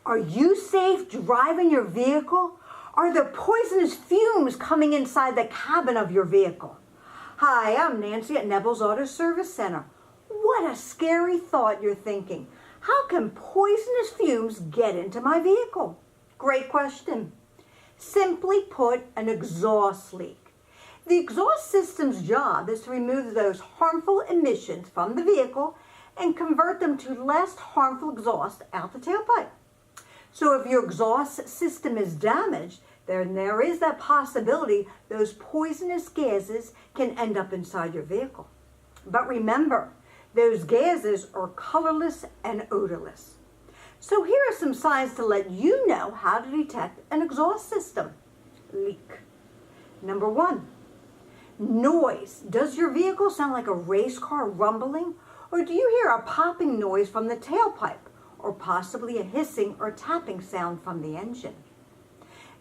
Are you safe driving your vehicle? Are there poisonous fumes coming inside the cabin of your vehicle? Hi, I'm Nancy at Kneble's Auto Service Center. What a scary thought you're thinking. How can poisonous fumes get into my vehicle? Great question. Simply put, an exhaust leak. The exhaust system's job is to remove those harmful emissions from the vehicle and convert them to less harmful exhaust out the tailpipe. So if your exhaust system is damaged, then there is that possibility those poisonous gases can end up inside your vehicle. But remember, those gases are colorless and odorless. So here are some signs to let you know how to detect an exhaust system leak. Number 1, noise. Does your vehicle sound like a race car rumbling? Or do you hear a popping noise from the tailpipe? Or possibly a hissing or tapping sound from the engine?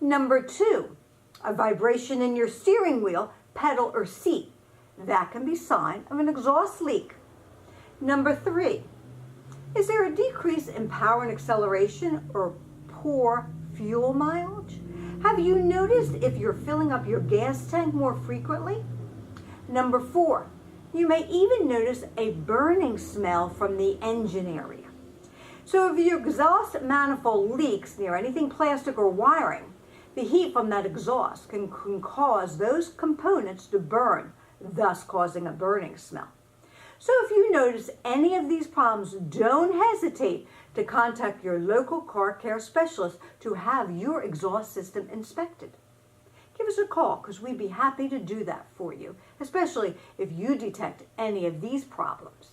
Number 2, a vibration in your steering wheel, pedal, or seat. That can be a sign of an exhaust leak. Number 3, is there a decrease in power and acceleration or poor fuel mileage? Have you noticed if you're filling up your gas tank more frequently? Number 4, you may even notice a burning smell from the engine area. So if your exhaust manifold leaks near anything plastic or wiring, the heat from that exhaust can cause those components to burn, thus causing a burning smell. So if you notice any of these problems, don't hesitate to contact your local car care specialist to have your exhaust system inspected. Give us a call because we'd be happy to do that for you, especially if you detect any of these problems.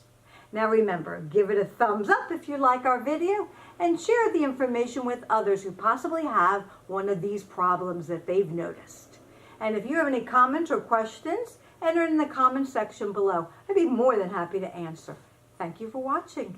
Now remember, give it a thumbs up if you like our video and share the information with others who possibly have one of these problems that they've noticed. And if you have any comments or questions, enter in the comment section below. I'd be more than happy to answer. Thank you for watching.